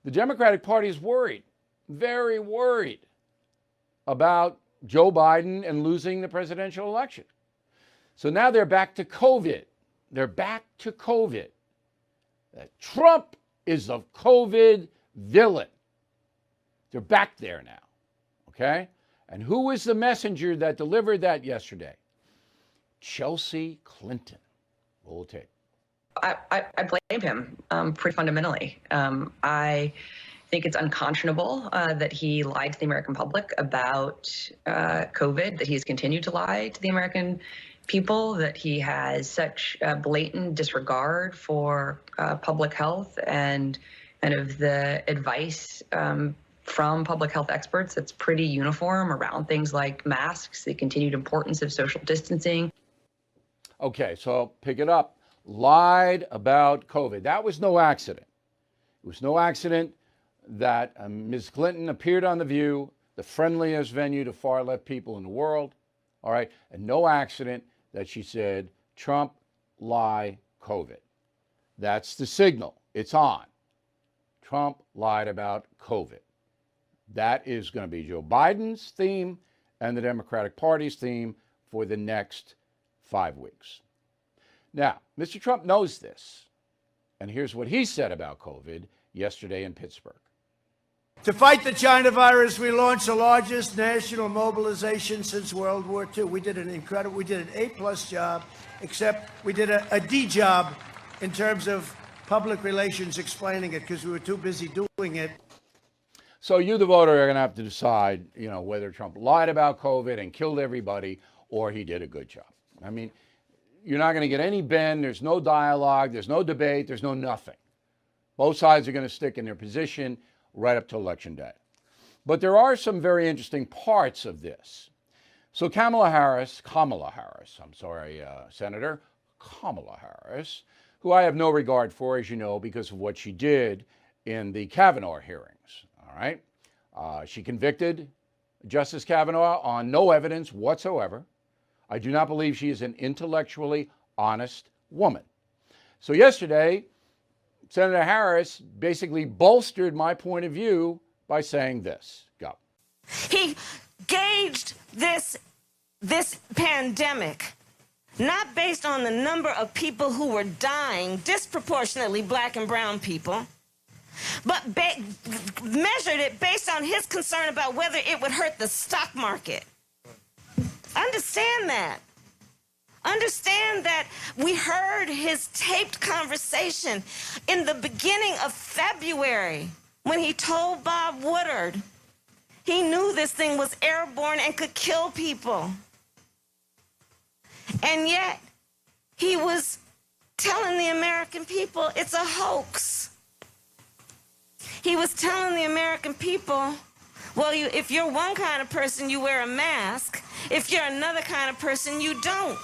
The Democratic Party is worried, very worried about Joe Biden and losing the presidential election. So now they're back to COVID. They're back to COVID. That Trump is the COVID villain. They're back there now, okay? And who was the messenger that delivered that yesterday? Chelsea Clinton. Roll tape. I blame him pretty fundamentally. I think it's unconscionable that he lied to the American public about COVID, that he's continued to lie to the American people, that he has such a blatant disregard for public health and kind of the advice from public health experts that's pretty uniform around things like masks, the continued importance of social distancing. Okay, so pick it up. Lied about COVID. That was no accident. It was no accident that Ms. Clinton appeared on The View, the friendliest venue to far-left people in the world, all right? And no accident that she said, Trump, lie, COVID. That's the signal. It's on. Trump lied about COVID. That is going to be Joe Biden's theme and the Democratic Party's theme for the next 5 weeks. Now, Mr. Trump knows this, and here's what he said about COVID yesterday in Pittsburgh. To fight the China virus, we launched the largest national mobilization since World War II. We did an A+ job, except we did a D job in terms of public relations explaining it because we were too busy doing it. So you, the voter, are going to have to decide, whether Trump lied about COVID and killed everybody or he did a good job. I mean, you're not going to get any bend. There's no dialogue. There's no debate. There's no nothing. Both sides are going to stick in their position right up to Election Day. But there are some very interesting parts of this. So Senator Kamala Harris, who I have no regard for, as you know, because of what she did in the Kavanaugh hearings, all right? She convicted Justice Kavanaugh on no evidence whatsoever. I do not believe she is an intellectually honest woman. So yesterday, Senator Harris basically bolstered my point of view by saying this. Go. He gauged this pandemic not based on the number of people who were dying, disproportionately black and brown people, but measured it based on his concern about whether it would hurt the stock market. Understand that. Understand that we heard his taped conversation in the beginning of February when he told Bob Woodward he knew this thing was airborne and could kill people. And yet he was telling the American people it's a hoax. He was telling the American people, well, if you're one kind of person, you wear a mask. If you're another kind of person, you don't.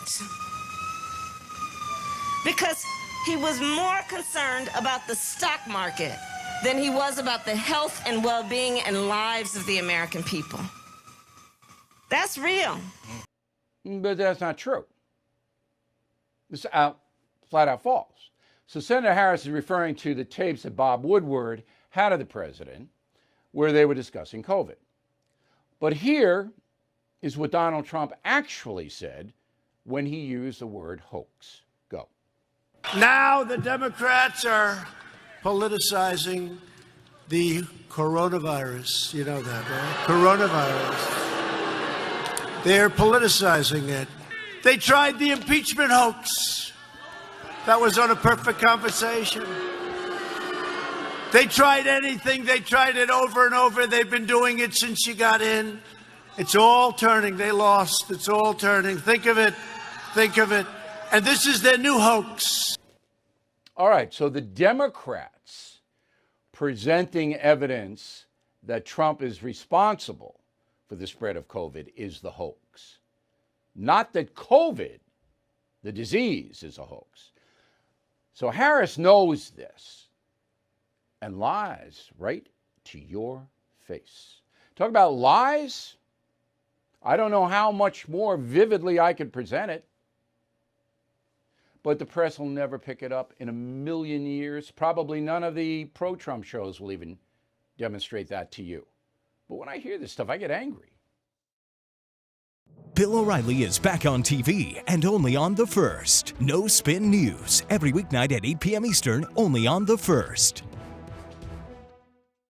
Because he was more concerned about the stock market than he was about the health and well-being and lives of the American people. That's real. But that's not true. It's flat out false. So Senator Harris is referring to the tapes that Bob Woodward had of the president where they were discussing COVID. But here is what Donald Trump actually said when he used the word hoax. Go. Now the Democrats are politicizing the coronavirus. You know that, right? Coronavirus. They're politicizing it. They tried the impeachment hoax. That was on A Perfect Conversation. They tried anything. They tried it over and over. They've been doing it since she got in. It's all turning. They lost. It's all turning. Think of it. Think of it. And this is their new hoax. All right. So the Democrats presenting evidence that Trump is responsible for the spread of COVID is the hoax. Not that COVID, the disease, is a hoax. So Harris knows this and lies right to your face. Talk about lies. I don't know how much more vividly I could present it. but the press will never pick it up in a million years. Probably none of the pro-Trump shows will even demonstrate that to you. But when I hear this stuff, I get angry. Bill O'Reilly is back on TV and only on The First. No Spin News, every weeknight at 8 p.m. Eastern, only on The First.